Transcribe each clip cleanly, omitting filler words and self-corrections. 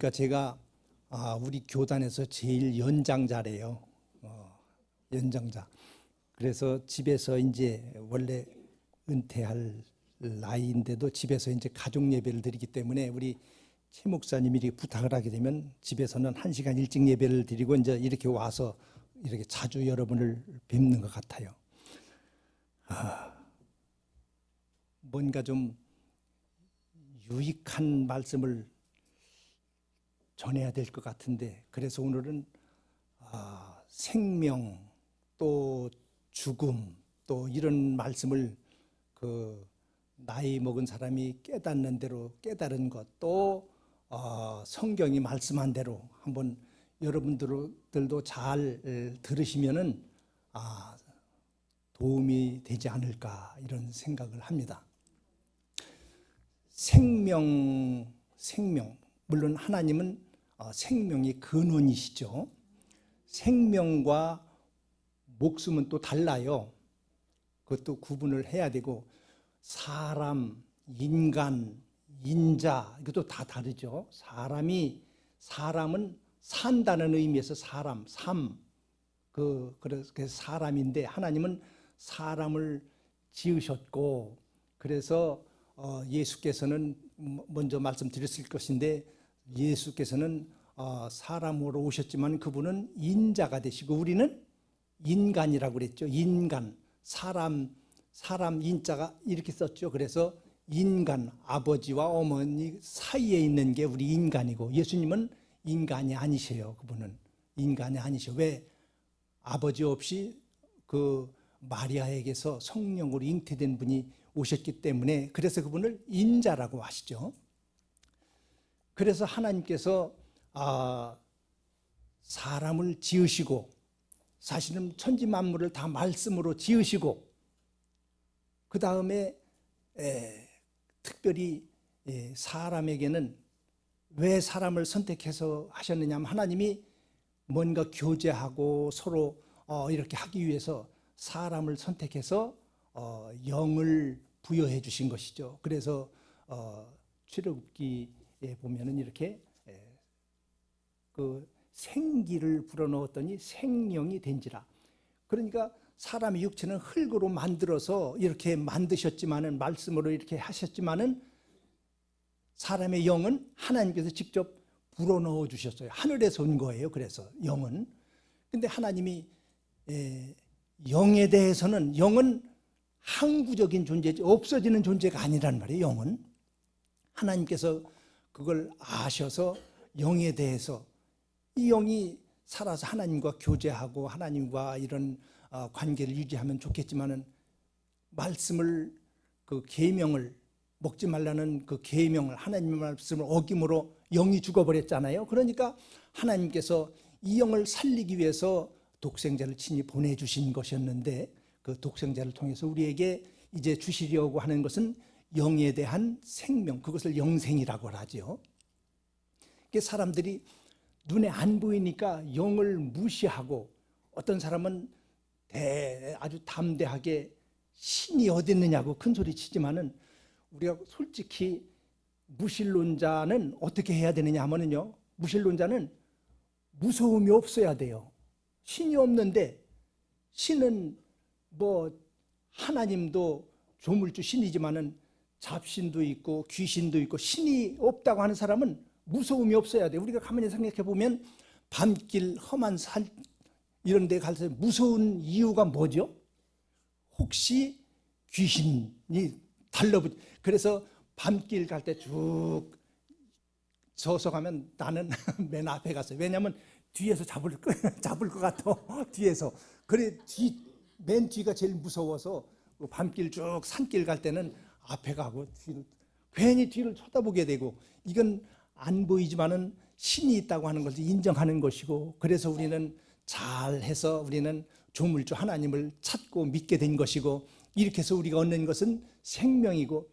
보니까 제가 우리 교단에서 제일 연장자래요. 연장자. 그래서 집에서 이제 원래 은퇴할 나이인데도 집에서 이제 가족 예배를 드리기 때문에 우리 최 목사님이 이렇게 부탁을 하게 되면 집에서는 1시간 일찍 예배를 드리고 이제 이렇게 와서 이렇게 자주 여러분을 뵙는 것 같아요. 뭔가 좀 유익한 말씀을 전해야 될 것 같은데, 그래서 오늘은 생명 또 죽음 또 이런 말씀을 나이 먹은 사람이 깨닫는 대로 깨달은 것, 또 성경이 말씀한 대로 한번 여러분들도 잘 들으시면은 도움이 되지 않을까 이런 생각을 합니다. 생명, 물론 하나님은 생명이 근원이시죠. 생명과 목숨은 또 달라요. 그것도 구분을 해야 되고, 사람, 인간, 인자 이것도 다 다르죠. 사람은 산다는 의미에서 사람, 그래서 사람인데, 하나님은 사람을 지으셨고, 그래서 예수께서는 먼저 말씀드렸을 것인데, 예수께서는 사람으로 오셨지만 그분은 인자가 되시고 우리는 인간이라고 그랬죠. 인간, 사람 인자가 이렇게 썼죠. 그래서 인간, 아버지와 어머니 사이에 있는 게 우리 인간이고, 예수님은 인간이 아니세요. 그분은 인간이 아니셔. 왜? 아버지 없이 마리아에게서 성령으로 잉태된 분이 오셨기 때문에, 그래서 그분을 인자라고 하시죠. 그래서 하나님께서 사람을 지으시고, 사실은 천지 만물을 다 말씀으로 지으시고, 그 다음에 특별히 사람에게는 왜 사람을 선택해서 하셨느냐 하면, 하나님이 뭔가 교제하고 서로 이렇게 하기 위해서 사람을 선택해서 영을 부여해 주신 것이죠. 그래서 출애굽기에 보면은 이렇게 생기를 불어넣었더니 생명이 된지라. 그러니까 사람의 육체는 흙으로 만들어서 이렇게 만드셨지만은, 말씀으로 이렇게 하셨지만은, 사람의 영은 하나님께서 직접 불어넣어 주셨어요. 하늘에서 온 거예요. 그래서 영은. 근데 하나님이 영에 대해서는, 영은 항구적인 존재지 없어지는 존재가 아니란 말이에요. 영은 하나님께서 그걸 아셔서 영에 대해서, 이 영이 살아서 하나님과 교제하고 하나님과 이런 관계를 유지하면 좋겠지만은, 말씀을 계명을 먹지 말라는 계명을, 하나님의 말씀을 어김으로 영이 죽어버렸잖아요. 그러니까 하나님께서 이 영을 살리기 위해서 독생자를 친히 보내주신 것이었는데, 그 독생자를 통해서 우리에게 이제 주시려고 하는 것은 영에 대한 생명, 그것을 영생이라고 하죠. 사람들이 눈에 안 보이니까 영을 무시하고, 어떤 사람은 아주 담대하게 신이 어디 있느냐고 큰 소리 치지만은, 우리가 솔직히 무신론자는 어떻게 해야 되느냐 하면요, 무신론자는 무서움이 없어야 돼요. 신이 없는데, 신은 하나님도 조물주 신이지만은 잡신도 있고 귀신도 있고, 신이 없다고 하는 사람은 무서움이 없어야 돼. 우리가 가만히 생각해 보면 밤길 험한 산 이런 데 갈 때 무서운 이유가 뭐죠? 혹시 귀신이 달라붙. 그래서 밤길 갈 때 쭉 서서 가면 나는 맨 앞에 갔어요. 왜냐하면 뒤에서 잡을 것 같아. 뒤에서. 그래, 맨 뒤가 제일 무서워서 밤길 쭉 산길 갈 때는 앞에 가고, 괜히 뒤를 쳐다보게 되고, 이건 안 보이지만은 신이 있다고 하는 것을 인정하는 것이고, 그래서 우리는 잘해서 우리는 조물주 하나님을 찾고 믿게 된 것이고, 이렇게 해서 우리가 얻는 것은 생명이고,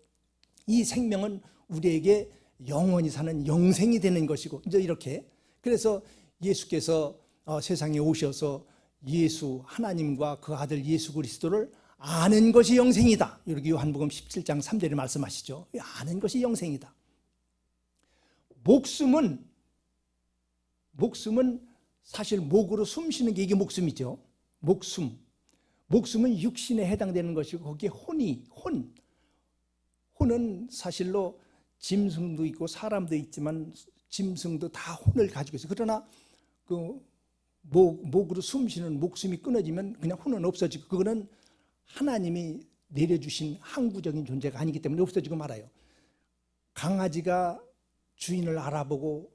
이 생명은 우리에게 영원히 사는 영생이 되는 것이고, 이제 이렇게. 그래서 예수께서 세상에 오셔서 하나님과 그 아들 예수 그리스도를 아는 것이 영생이다, 이렇게 요한복음 17장 3절에 말씀하시죠. 아는 것이 영생이다. 목숨은 목숨은 사실 목으로 숨 쉬는 게 이게 목숨이죠. 목숨. 목숨은 육신에 해당되는 것이고 거기에 혼은 사실로 짐승도 있고 사람도 있지만 짐승도 다 혼을 가지고 있어요. 그러나 그 목으로 숨 쉬는 목숨이 끊어지면 그냥 혼은 없어지고 그거는 하나님이 내려주신 항구적인 존재가 아니기 때문에 없어지고 말아요. 강아지가 주인을 알아보고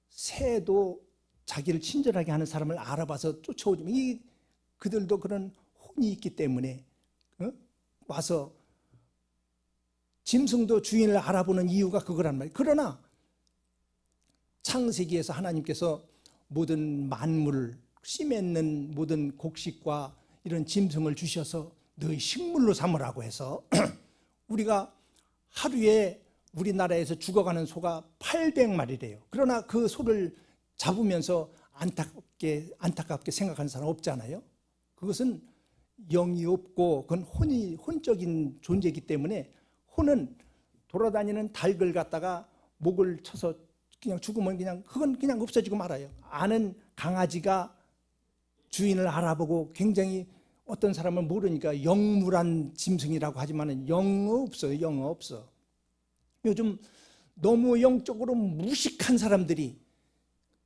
새도 자기를 친절하게 하는 사람을 알아봐서 쫓아오지만 그들도 그런 혼이 있기 때문에 와서 짐승도 주인을 알아보는 이유가 그거란 말이에요. 그러나 창세기에서 하나님께서 모든 만물, 씨 맺는 모든 곡식과 이런 짐승을 주셔서 너희 식물로 삼으라고 해서 우리가 하루에 우리나라에서 죽어가는 소가 800마리래요. 그러나 그 소를 잡으면서 안타깝게 생각하는 사람 없잖아요. 그것은 영이 없고 그건 혼적인 존재이기 때문에 혼은 돌아다니는 닭을 갖다가 목을 쳐서 그냥 죽으면 그건 그냥 없어지고 말아요. 아는 강아지가 주인을 알아보고 굉장히 어떤 사람은 모르니까 영물한 짐승이라고 하지만 영 없어. 요즘 너무 영적으로 무식한 사람들이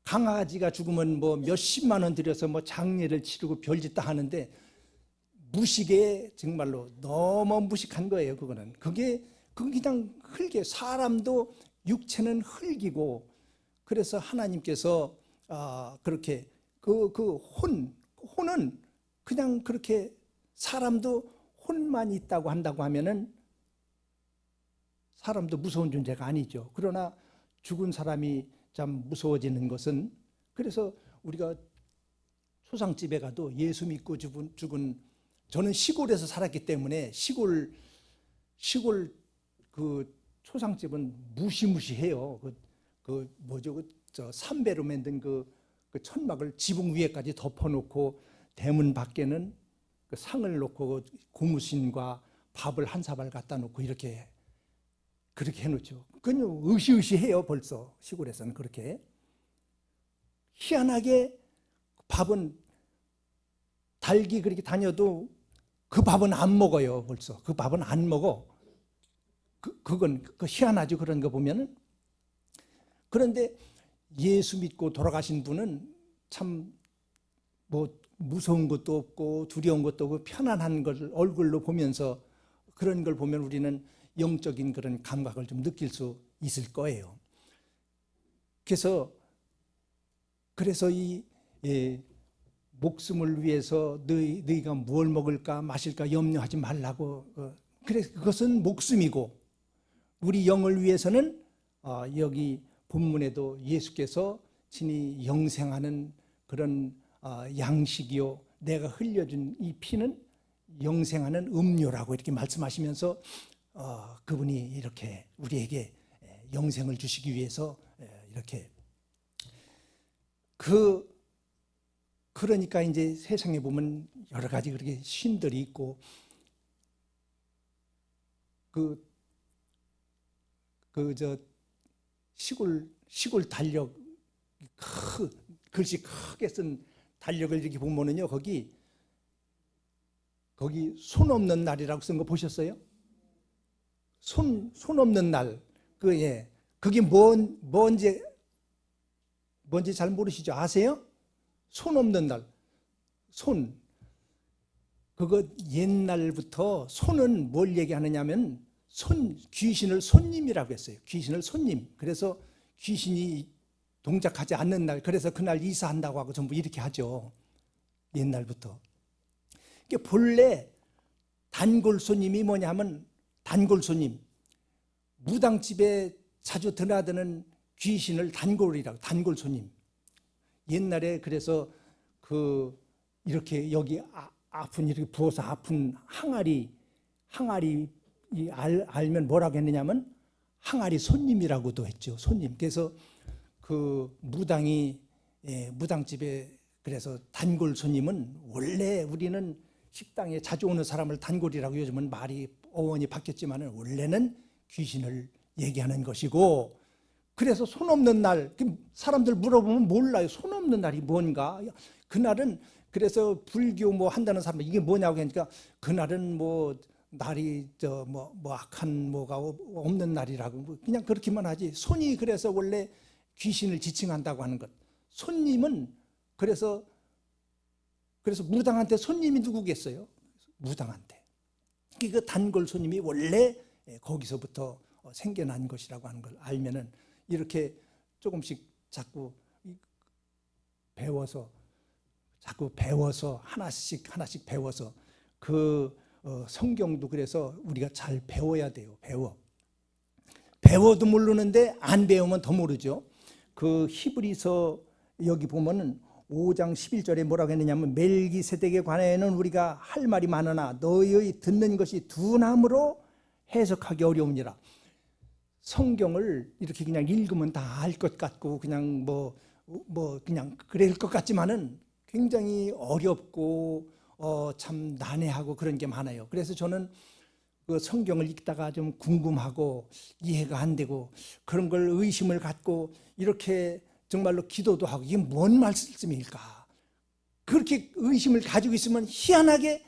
강아지가 죽으면 뭐 몇십만 원 들여서 뭐 장례를 치르고 별짓 다 하는데 무식에 정말로 너무 무식한 거예요. 그건 그냥 흙에 사람도 육체는 흙이고 그래서 하나님께서 그렇게 혼은 그냥 그렇게 사람도 혼만 있다고 한다고 하면은 사람도 무서운 존재가 아니죠. 그러나 죽은 사람이 참 무서워지는 것은 그래서 우리가 초상집에 가도 예수 믿고 죽은 저는 시골에서 살았기 때문에 시골 그 초상집은 무시무시해요. 저 삼배로 만든 그 천막을 지붕 위에까지 덮어놓고 대문 밖에는 그 상을 놓고 고무신과 밥을 한 사발 갖다 놓고 그렇게 해놓죠. 그냥 으시으시해요. 벌써 시골에서는 그렇게. 희한하게 밥은 닭이 그렇게 다녀도 그 밥은 안 먹어요. 벌써 그 밥은 안 먹어. 그건 희한하죠. 그런 거 보면은. 그런데 예수 믿고 돌아가신 분은 참 뭐 무서운 것도 없고 두려운 것도 없고 편안한 걸 얼굴로 보면서 그런 걸 보면 우리는 영적인 그런 감각을 좀 느낄 수 있을 거예요. 그래서 이 목숨을 위해서 너희가 뭘 먹을까 마실까 염려하지 말라고. 그래서 그것은 목숨이고 우리 영을 위해서는 여기 본문에도 예수께서 친히 영생하는 그런 양식이요 내가 흘려준 이 피는 영생하는 음료라고 이렇게 말씀하시면서 그분이 이렇게 우리에게 영생을 주시기 위해서 이렇게 그러니까 이제 세상에 보면 여러 가지 그렇게 신들이 있고 시골 달력 글씨 크게 쓴 달력을 이렇게 보면은요 거기 손 없는 날이라고 쓴 거 보셨어요? 손 없는 날 그게 뭔지 잘 모르시죠? 아세요? 손 없는 날. 그거 옛날부터 손은 뭘 얘기하느냐면 귀신을 손님이라고 했어요. 귀신을 손님. 그래서 귀신이 동작하지 않는 날, 그래서 그날 이사한다고 하고 전부 이렇게 하죠. 옛날부터. 본래 단골 손님이 뭐냐 하면 단골 손님. 무당집에 자주 드나드는 귀신을 단골이라고, 단골 손님. 옛날에 그래서 이렇게 여기 아픈 이렇게 부어서 아픈 항아리 알면 뭐라고 했느냐면 항아리 손님이라고도 했죠. 손님. 그래서 무당집에 그래서 단골 손님은 원래 우리는 식당에 자주 오는 사람을 단골이라고 요즘은 말이 어원이 바뀌었지만 원래는 귀신을 얘기하는 것이고 그래서 손 없는 날, 사람들 물어보면 몰라요. 손 없는 날이 뭔가. 그날은 그래서 불교 뭐 한다는 사람들 이게 뭐냐고 하니까 그날은 뭐 날이 뭐 악한 뭐가 없는 날이라고 그냥 그렇게만 하지. 손이 그래서 원래 귀신을 지칭한다고 하는 것. 손님은 그래서 무당한테 손님이 누구겠어요? 무당한테. 그 단골 손님이 원래 거기서부터 생겨난 것이라고 하는 걸 알면은 이렇게 조금씩 자꾸 배워서 하나씩 배워서 그 성경도 그래서 우리가 잘 배워야 돼요. 배워도 모르는데 안 배우면 더 모르죠. 그 히브리서 여기 보면은 5장 11절에 뭐라고 했느냐면 멜기세덱에 관하여는 우리가 할 말이 많으나 너희의 듣는 것이 둔함으로 해석하기 어려우니라. 성경을 이렇게 그냥 읽으면 다 알 것 같고 그냥 뭐 그냥 그럴 것 같지만은 굉장히 어렵고 참 난해하고 그런 게 많아요. 그래서 저는 그 성경을 읽다가 좀 궁금하고 이해가 안 되고 그런 걸 의심을 갖고 이렇게 정말로 기도도 하고 이게 뭔 말씀일까? 그렇게 의심을 가지고 있으면 희한하게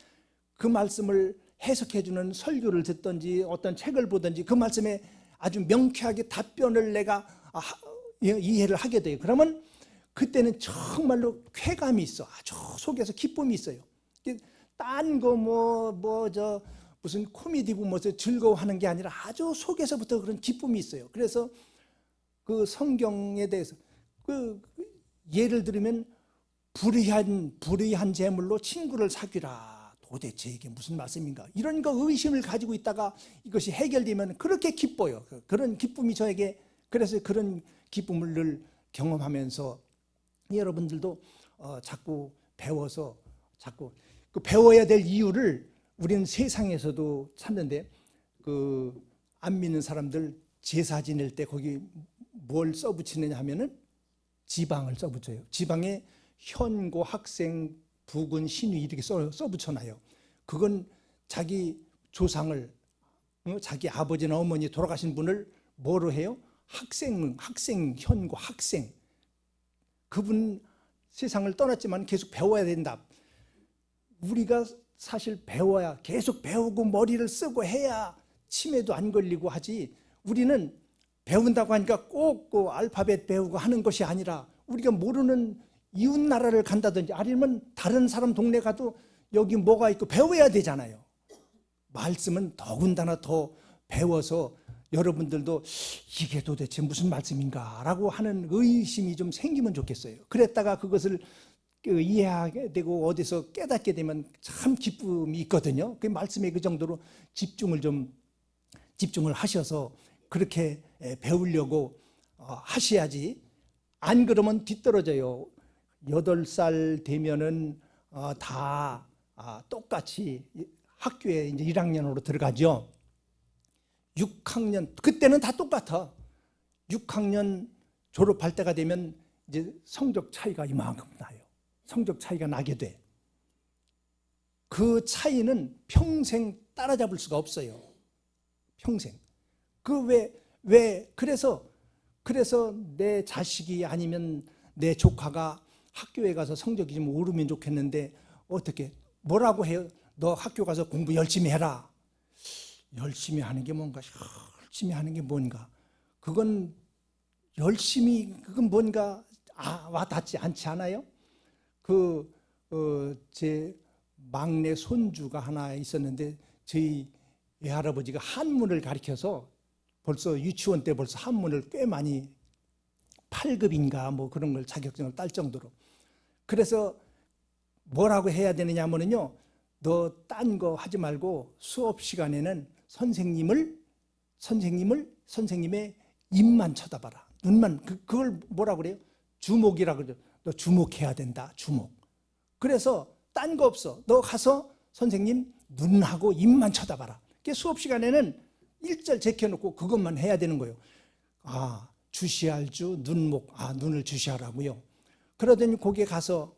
그 말씀을 해석해주는 설교를 듣든지 어떤 책을 보든지 그 말씀에 아주 명쾌하게 답변을 내가 이해를 하게 돼요. 그러면 그때는 정말로 쾌감이 있어. 아주 속에서 기쁨이 있어요. 딴 거 무슨 코미디고 즐거워하는 게 아니라 아주 속에서부터 그런 기쁨이 있어요. 그래서 그 성경에 대해서 예를 들면 불의한 재물로 친구를 사귀라. 도대체 이게 무슨 말씀인가? 이런 거 의심을 가지고 있다가 이것이 해결되면 그렇게 기뻐요. 그런 기쁨이 저에게 그래서 그런 기쁨을 늘 경험하면서 여러분들도 자꾸 배워서 자꾸 그 배워야 될 이유를 우리는 세상에서도 찾는데 그 안 믿는 사람들 제사 지낼 때 거기 뭘 써붙이느냐 하면은 지방을 써붙여요. 지방에 현고, 학생, 부군, 신위 이렇게 써붙여놔요. 그건 자기 조상을 자기 아버지나 어머니 돌아가신 분을 뭐로 해요? 학생, 현고, 학생. 그분 세상을 떠났지만 계속 배워야 된다. 우리가 사실 배워야 계속 배우고 머리를 쓰고 해야 치매도 안 걸리고 하지. 우리는 배운다고 하니까 꼭 그 알파벳 배우고 하는 것이 아니라 우리가 모르는 이웃 나라를 간다든지 아니면 다른 사람 동네 가도 여기 뭐가 있고 배워야 되잖아요. 말씀은 더군다나 더 배워서 여러분들도 이게 도대체 무슨 말씀인가 라고 하는 의심이 좀 생기면 좋겠어요. 그랬다가 그것을 이해하게 되고 어디서 깨닫게 되면 참 기쁨이 있거든요. 그 말씀에 그 정도로 집중을 하셔서 그렇게 배우려고 하셔야지. 안 그러면 뒤떨어져요. 8살 되면은 다 똑같이 학교에 이제 1학년으로 들어가죠. 6학년 그때는 다 똑같아. 6학년 졸업할 때가 되면 이제 성적 차이가 이만큼 나요. 성적 차이가 나게 돼. 그 차이는 평생 따라잡을 수가 없어요. 평생. 그래서 내 자식이 아니면 내 조카가 학교에 가서 성적이 좀 오르면 좋겠는데 어떻게 뭐라고 해요? 너 학교 가서 공부 열심히 해라. 열심히 하는 게 뭔가? 열심히 하는 게 뭔가? 그건 뭔가 와닿지 않지 않아요? 제 막내 손주가 하나 있었는데 저희 외할아버지가 한문을 가르쳐서 벌써 유치원 때 벌써 한문을 꽤 많이 8급인가 뭐 그런 걸 자격증을 딸 정도로. 그래서 뭐라고 해야 되느냐 하면요, 너 딴 거 하지 말고 수업 시간에는 선생님의 입만 쳐다봐라. 눈만. 그걸 뭐라고 그래요? 주목이라고 그러죠. 너 주목해야 된다. 주목. 그래서 딴 거 없어. 너 가서 선생님 눈하고 입만 쳐다봐라. 수업 시간에는 일절 제껴놓고 그것만 해야 되는 거예요. 주시할 주, 눈목, 눈을 주시하라고요. 그러더니 거기에 가서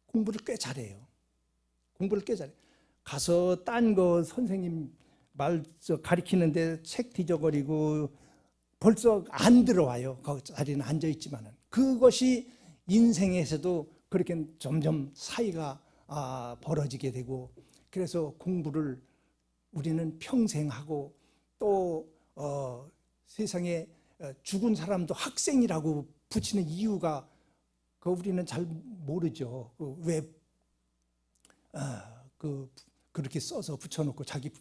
공부를 꽤 잘해요. 가서 딴 거 선생님 가리키는데 책 뒤적거리고 벌써 안 들어와요. 그 자리는 앉아 있지만은 그것이 인생에서도 그렇게 점점 사이가 벌어지게 되고, 그래서 공부를 우리는 평생 하고, 또 세상에 죽은 사람도 학생이라고 붙이는 이유가 우리는 잘 모르죠. 왜 그렇게 써서 붙여놓고 자기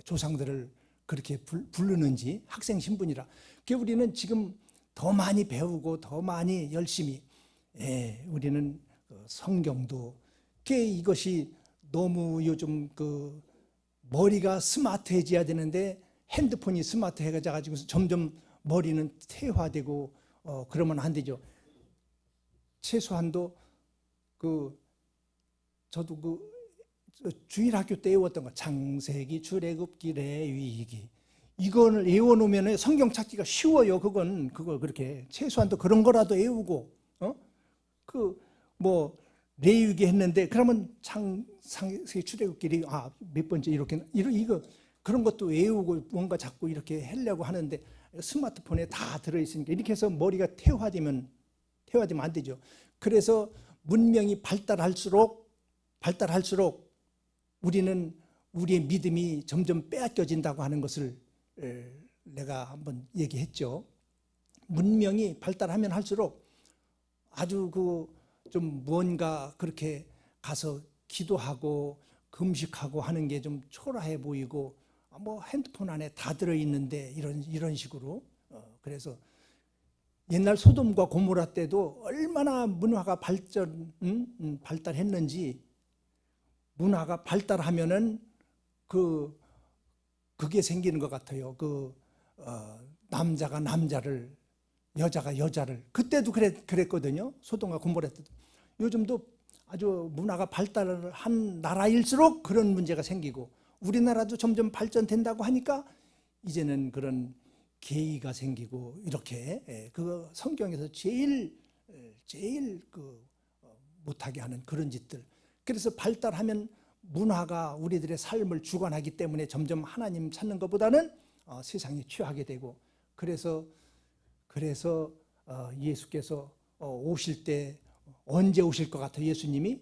조상들을 그렇게 부르는지, 학생 신분이라. 그 우리는 지금 더 많이 배우고 더 많이 열심히, 우리는 성경도, 이것이 너무 요즘 머리가 스마트해져야 되는데 핸드폰이 스마트해가지고 점점 머리는 퇴화되고 그러면 안 되죠. 최소한도 저도 주일학교 때 외웠던 거, 창세기, 출애굽기, 레위기, 이거를 외워놓으면 성경 찾기가 쉬워요. 그걸 그렇게 최소한도 그런 거라도 외우고, 레위기 했는데 그러면 창세기, 출애굽기, 몇 번째 이거 그런 것도 외우고 뭔가 자꾸 이렇게 하려고 하는데 스마트폰에 다 들어있으니까 이렇게 해서 머리가 퇴화되면 안 되죠. 그래서 문명이 발달할수록 우리는 우리의 믿음이 점점 빼앗겨진다고 하는 것을 내가 한번 얘기했죠. 문명이 발달하면 할수록 아주 좀 무언가 그렇게 가서 기도하고 금식하고 하는 게 좀 초라해 보이고, 핸드폰 안에 다 들어있는데 이런 식으로. 그래서 옛날 소돔과 고모라 때도 얼마나 문화가 발달했는지, 문화가 발달하면은 그게 생기는 것 같아요. 남자가 남자를, 여자가 여자를, 그때도 그랬거든요. 소돔과 고모라 때도. 요즘도 아주 문화가 발달한 나라일수록 그런 문제가 생기고, 우리나라도 점점 발전된다고 하니까 이제는 그런 계의가 생기고, 이렇게 성경에서 제일 못하게 하는 그런 짓들. 그래서 발달하면 문화가 우리들의 삶을 주관하기 때문에 점점 하나님 찾는 것보다는 세상에 취하게 되고, 그래서 예수께서 오실 때 언제 오실 것 같아요? 예수님이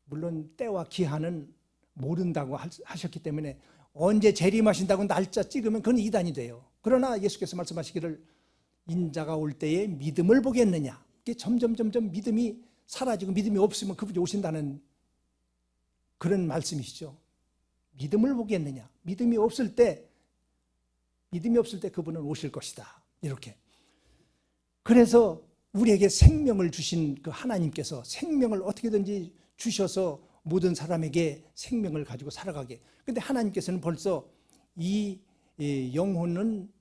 물론 때와 기한은 모른다고 하셨기 때문에 언제 재림하신다고 날짜 찍으면 그건 이단이 돼요. 그러나 예수께서 말씀하시기를 인자가 올 때에 믿음을 보겠느냐, 이게 점점 믿음이 사라지고 믿음이 없으면 그분이 오신다는 그런 말씀이시죠. 믿음을 보겠느냐, 믿음이 없을 때 그분은 오실 것이다, 이렇게. 그래서 우리에게 생명을 주신 그 하나님께서 생명을 어떻게든지 주셔서 모든 사람에게 생명을 가지고 살아가게. 근데 하나님께서는 벌써 이 영혼은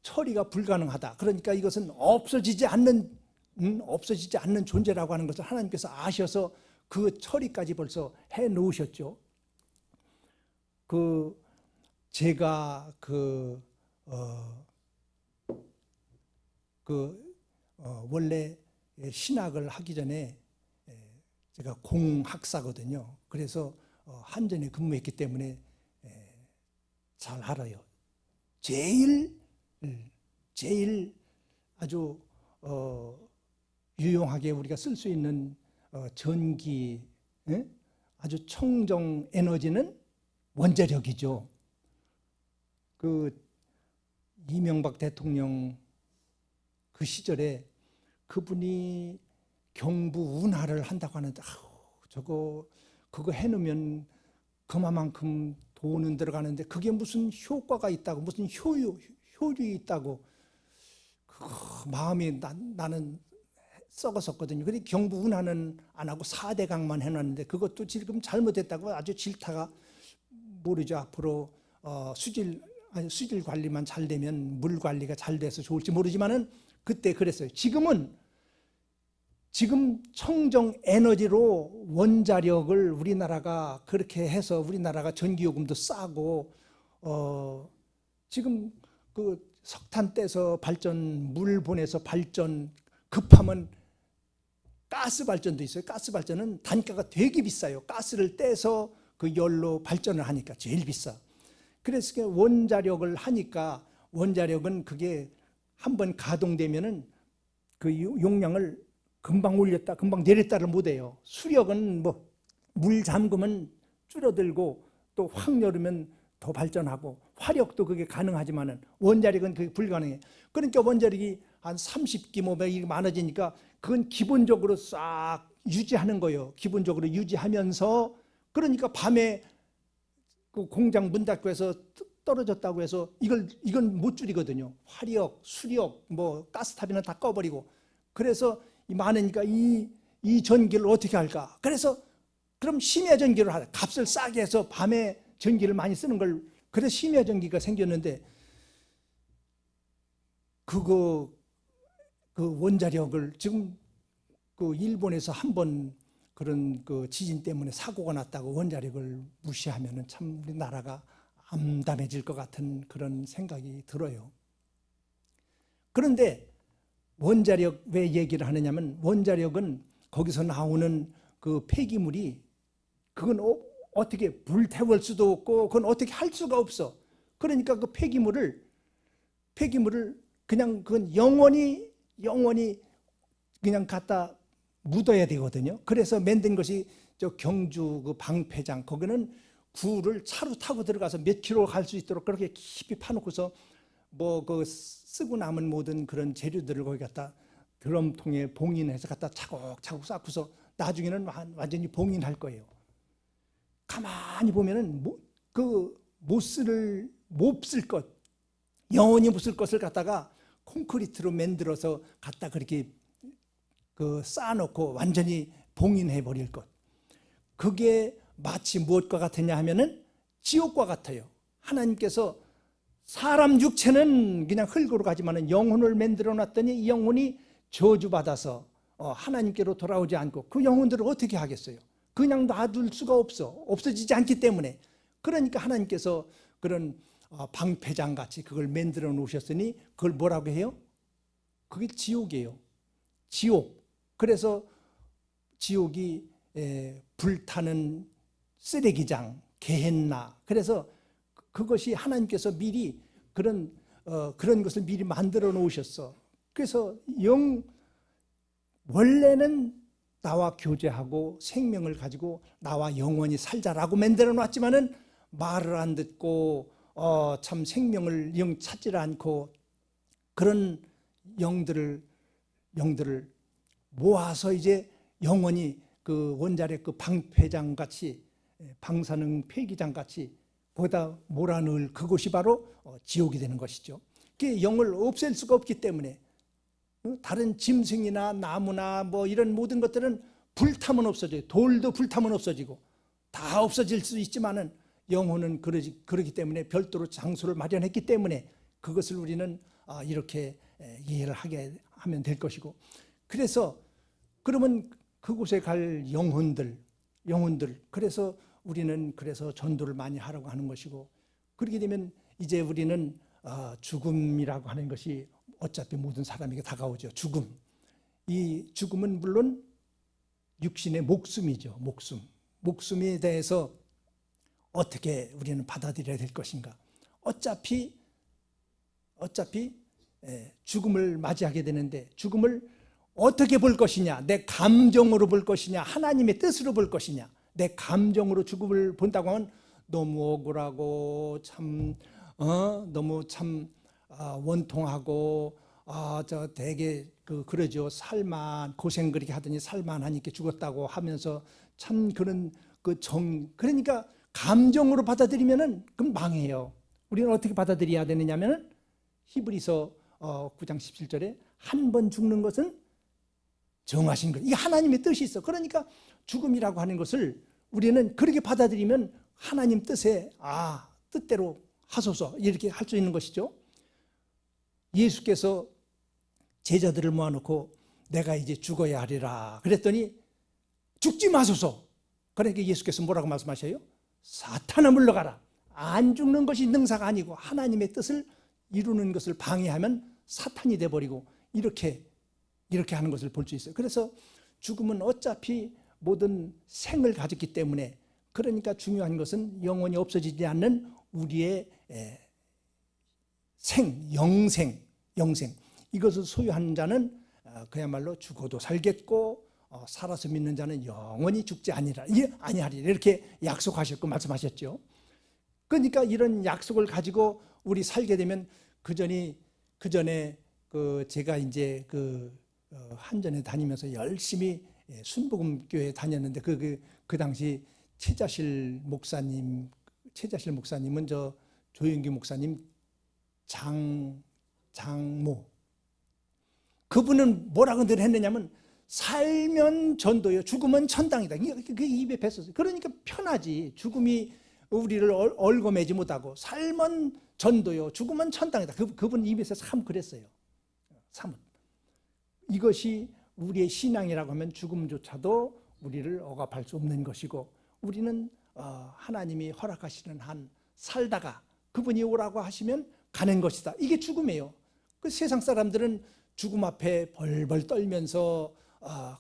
처리가 불가능하다, 그러니까 이것은 없어지지 않는 존재라고 하는 것을 하나님께서 아셔서 그 처리까지 벌써 해 놓으셨죠. 제가 원래 신학을 하기 전에 제가 공학사거든요. 그래서 한전에 근무했기 때문에 잘 알아요. 제일 아주 유용하게 우리가 쓸 수 있는 전기, 아주 청정 에너지는 원자력이죠. 이명박 대통령 그 시절에 그분이 경부 운하를 한다고 하는데, 그거 해놓으면 그만큼 돈은 들어가는데 그게 무슨 효과가 있다고, 무슨 효율이 있다고, 마음이 나는 썩었었거든요. 그런데 경부 운하는 안 하고 4대강만 해놨는데 그것도 지금 잘못했다고 아주 질타가, 모르죠. 앞으로 수질 관리만 잘 되면, 물 관리가 잘 돼서 좋을지 모르지만은 그때 그랬어요. 지금 청정 에너지로 원자력을 우리나라가 그렇게 해서 우리나라가 전기요금도 싸고, 지금 석탄 떼서 발전, 물 보내서 발전, 급하면 가스 발전도 있어요. 가스 발전은 단가가 되게 비싸요. 가스를 떼서 그 열로 발전을 하니까 제일 비싸. 그래서 원자력을 하니까, 원자력은 그게 한번 가동되면은 그 용량을 금방 올렸다 금방 내렸다를 못해요. 수력은 뭐 물 잠그면 줄어들고 또 확 열으면 더 발전하고 화력도 그게 가능하지만은 원자력은 그게 불가능해. 그러니까 원자력이 한 30기모 이게 많아지니까 그건 기본적으로 싹 유지하는 거예요. 기본적으로 유지하면서 그러니까 밤에 그 공장 문 닫고 해서 떨어졌다고 해서 이건 못 줄이거든요. 화력, 수력, 뭐 가스탑이나 다 꺼버리고 그래서 많으니까 이 전기를 어떻게 할까? 그래서 그럼 심야 전기를 하자. 값을 싸게 해서 밤에 전기를 많이 쓰는 걸 그래서 심야 전기가 생겼는데 그 원자력을 지금 그 일본에서 한번 그런 그 지진 때문에 사고가 났다고 원자력을 무시하면은 참 우리 나라가 암담해질 것 같은 그런 생각이 들어요. 그런데 원자력 왜 얘기를 하느냐면 원자력은 거기서 나오는 그 폐기물이 그건 어떻게 불태울 수도 없고 그건 어떻게 할 수가 없어. 그러니까 그 폐기물을 그냥 그건 영원히 그냥 갖다 묻어야 되거든요. 그래서 만든 것이 저 경주 그 방패장 거기는 구를 차로 타고 들어가서 몇 킬로 갈 수 있도록 그렇게 깊이 파놓고서 뭐 그 쓰고 남은 모든 그런 재료들을 거기 갖다 드럼통에 봉인해서 갖다 차곡차곡 쌓고서 나중에는 완전히 봉인할 거예요. 가만히 보면은 못 쓸 것, 영원히 못 쓸 것을 갖다가 콘크리트로 만들어서 갖다 그렇게 그 쌓아놓고 완전히 봉인해 버릴 것. 그게 마치 무엇과 같으냐 하면은 지옥과 같아요. 하나님께서 사람 육체는 그냥 흙으로 가지만은 영혼을 만들어 놨더니 이 영혼이 저주받아서 하나님께로 돌아오지 않고 그 영혼들을 어떻게 하겠어요? 그냥 놔둘 수가 없어지지 않기 때문에. 그러니까 하나님께서 그런 방패장 같이 그걸 만들어 놓으셨으니 그걸 뭐라고 해요? 그게 지옥이에요. 지옥. 그래서 지옥이 불타는 쓰레기장, 게헨나. 그래서 그것이 하나님께서 미리 그런 것을 미리 만들어 놓으셨어. 그래서 원래는 나와 교제하고 생명을 가지고 나와 영원히 살자라고 만들어 놨지만은 말을 안 듣고 참 생명을 영 찾지 않고 그런 영들을 모아서 이제 영원히 그 원자력 그 방패장 같이 방사능 폐기장 같이 거기다 몰아넣을 그곳이 바로 지옥이 되는 것이죠. 그게 영을 없앨 수가 없기 때문에 다른 짐승이나 나무나 뭐 이런 모든 것들은 불타면 없어져요. 돌도 불타면 없어지고 다 없어질 수 있지만은 영혼은 그러기 때문에 별도로 장소를 마련했기 때문에 그것을 우리는 이렇게 이해를 하게 하면 될 것이고 그래서 그러면 그곳에 갈 영혼들 그래서 우리는 그래서 전도를 많이 하라고 하는 것이고 그렇게 되면 이제 우리는 죽음이라고 하는 것이 어차피 모든 사람에게 다가오죠. 이 죽음은 물론 육신의 목숨이죠. 목숨에 대해서 어떻게 우리는 받아들여야 될 것인가. 어차피 죽음을 맞이하게 되는데 죽음을 어떻게 볼 것이냐. 내 감정으로 볼 것이냐. 하나님의 뜻으로 볼 것이냐. 내 감정으로 죽음을 본다고 하면 너무 억울하고 너무 원통하고 저 되게 그러죠. 고생 그렇게 하더니 살만하니까 죽었다고 하면서 참 그런 그러니까 감정으로 받아들이면은 그럼 망해요. 우리는 어떻게 받아들여야 되느냐면은 히브리서 9장 17절에 한 번 죽는 것은 정하신 것. 이게 하나님의 뜻이 있어. 그러니까 죽음이라고 하는 것을 우리는 그렇게 받아들이면 하나님 뜻대로 하소서 이렇게 할 수 있는 것이죠. 예수께서 제자들을 모아놓고 내가 이제 죽어야 하리라 그랬더니 죽지 마소서. 그러니까 예수께서 뭐라고 말씀하셔요? 사탄아 물러가라. 안 죽는 것이 능사가 아니고 하나님의 뜻을 이루는 것을 방해하면 사탄이 돼버리고 이렇게 하는 것을 볼 수 있어요. 그래서 죽음은 어차피 모든 생을 가졌기 때문에 그러니까 중요한 것은 영원히 없어지지 않는 우리의 영생. 이것을 소유한 자는 그야말로 죽어도 살겠고 살아서 믿는 자는 영원히 죽지 아니하리라 이렇게 약속하셨고 말씀하셨죠. 그러니까 이런 약속을 가지고 우리 살게 되면 그 전에 제가 이제 한전에 다니면서 열심히 순복음교회 다녔는데 그 당시 최자실 목사님은 저 조영기 목사님 장모, 그분은 뭐라고 늘 했느냐면 살면 전도요, 죽으면 천당이다. 그게 입에 뱉었어요. 그러니까 편하지. 죽음이 우리를 얽어매지 못하고 살면 전도요, 죽으면 천당이다. 그분 입에서 참 그랬어요. 참. 이것이 우리의 신앙이라고 하면 죽음조차도 우리를 억압할 수 없는 것이고, 우리는 하나님이 허락하시는 한 살다가 그분이 오라고 하시면 가는 것이다. 이게 죽음이에요. 그 세상 사람들은 죽음 앞에 벌벌 떨면서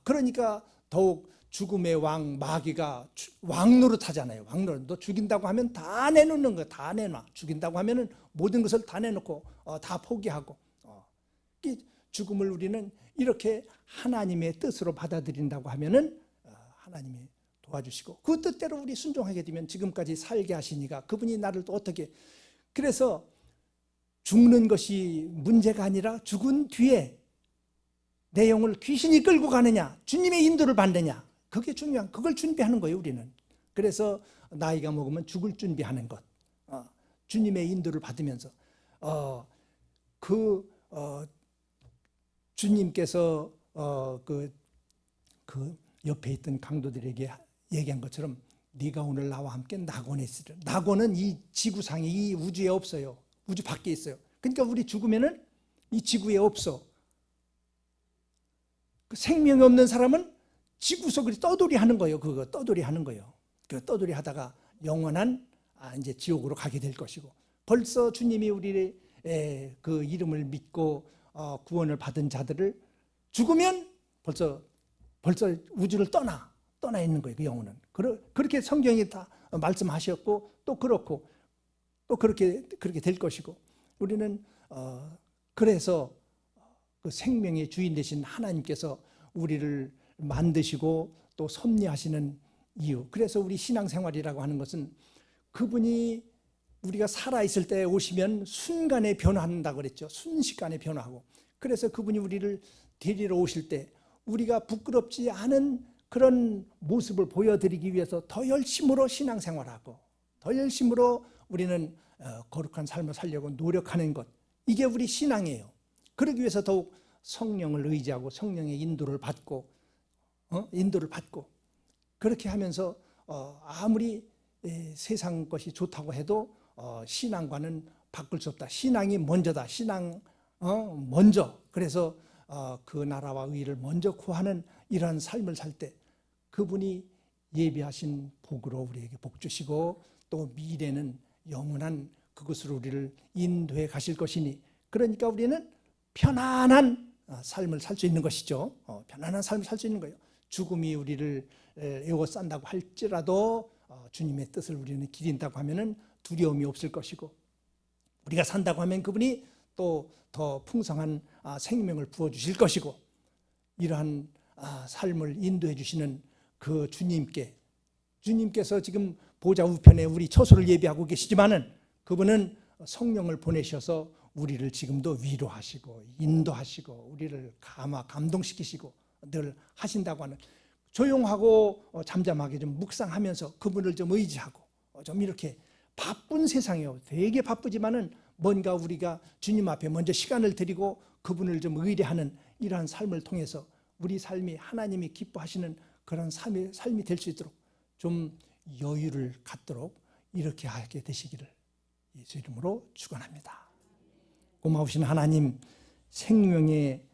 그러니까 더욱 죽음의 왕 마귀가 왕 노릇하잖아요. 왕 노릇. 너 죽인다고 하면 다 내놓는 거야. 다 내놔. 죽인다고 하면은 모든 것을 다 내놓고 다 포기하고. 죽음을 우리는 이렇게 하나님의 뜻으로 받아들인다고 하면은 하나님이 도와주시고 그 뜻대로 우리 순종하게 되면 지금까지 살게 하시니까 그분이 나를 또 어떻게, 그래서 죽는 것이 문제가 아니라 죽은 뒤에 내 영을 귀신이 끌고 가느냐, 주님의 인도를 받느냐, 그게 중요한, 그걸 준비하는 거예요 우리는. 그래서 나이가 먹으면 죽을 준비하는 것, 주님의 인도를 받으면서 주님께서 그 옆에 있던 강도들에게 얘기한 것처럼 네가 오늘 나와 함께 낙원에 있으리라. 낙원은 이 지구상에, 이 우주에 없어요. 우주 밖에 있어요. 그러니까 우리 죽으면은 이 지구에 없어. 그 생명이 없는 사람은 지구 속을 떠돌이 하는 거예요. 그거 떠돌이 하는 거예요. 그 떠돌이 하다가 영원한 이제 지옥으로 가게 될 것이고, 벌써 주님이 우리의 그 이름을 믿고 구원을 받은 자들을 죽으면 벌써 우주를 떠나 있는 거예요. 그 영혼은. 그렇게 성경이 다 말씀하셨고 또 그렇고 또 그렇게 될 것이고, 우리는 그래서 그 생명의 주인 되신 하나님께서 우리를 만드시고 또 섭리하시는 이유, 그래서 우리 신앙생활이라고 하는 것은 그분이 우리가 살아있을 때 오시면 순간에 변화한다고 그랬죠. 순식간에 변화하고, 그래서 그분이 우리를 데리러 오실 때 우리가 부끄럽지 않은 그런 모습을 보여드리기 위해서 더 열심으로 신앙생활하고 더 열심으로 우리는 거룩한 삶을 살려고 노력하는 것, 이게 우리 신앙이에요. 그러기 위해서 더욱 성령을 의지하고 성령의 인도를 받고 그렇게 하면서 아무리 세상 것이 좋다고 해도 신앙과는 바꿀 수 없다. 신앙이 먼저다. 신앙 먼저. 그래서 그 나라와 의를 먼저 구하는 이러한 삶을 살 때 그분이 예비하신 복으로 우리에게 복 주시고 또 미래는 영원한 그것으로 우리를 인도해 가실 것이니, 그러니까 우리는 편안한 삶을 살 수 있는 것이죠. 편안한 삶을 살 수 있는 거예요. 죽음이 우리를 에워싼다고 할지라도 주님의 뜻을 우리는 기린다고 하면은 두려움이 없을 것이고, 우리가 산다고 하면 그분이 또 더 풍성한 생명을 부어주실 것이고, 이러한 삶을 인도해 주시는 그 주님께서 지금 보좌 우편에 우리 처소를 예비하고 계시지만은 그분은 성령을 보내셔서 우리를 지금도 위로하시고 인도하시고 우리를 감동시키시고 늘 하신다고 하는, 조용하고 잠잠하게 좀 묵상하면서 그분을 좀 의지하고 좀 이렇게 바쁜 세상이에요. 되게 바쁘지만은 뭔가 우리가 주님 앞에 먼저 시간을 드리고 그분을 좀 의뢰하는 이러한 삶을 통해서 우리 삶이 하나님이 기뻐하시는 그런 삶이 될 수 있도록 좀 여유를 갖도록 이렇게 하게 되시기를 예수 이름으로 축원합니다. 고마우신 하나님, 생명의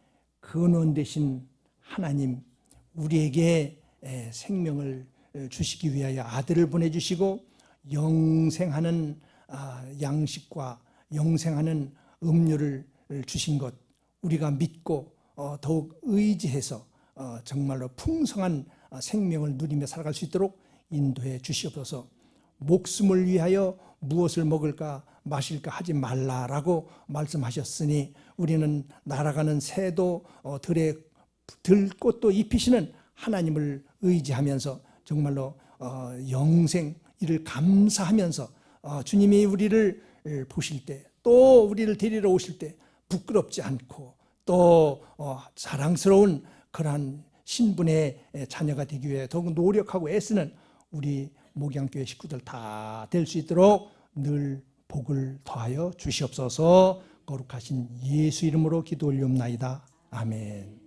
근원 되신 하나님, 우리에게 생명을 주시기 위하여 아들을 보내주시고 영생하는 양식과 영생하는 음료를 주신 것, 우리가 믿고 더욱 의지해서 정말로 풍성한 생명을 누리며 살아갈 수 있도록 인도해 주시옵소서. 목숨을 위하여 무엇을 먹을까 마실까 하지 말라라고 말씀하셨으니 우리는 날아가는 새도 들에 들꽃도 입히시는 하나님을 의지하면서 정말로 영생 이를 감사하면서 주님이 우리를 보실 때 또 우리를 데리러 오실 때 부끄럽지 않고 또 자랑스러운 그러한 신분의 자녀가 되기 위해 더욱 노력하고 애쓰는 우리 목양교회 식구들 다 될 수 있도록 늘 복을 더하여 주시옵소서. 거룩하신 예수 이름으로 기도 올리옵나이다. 아멘.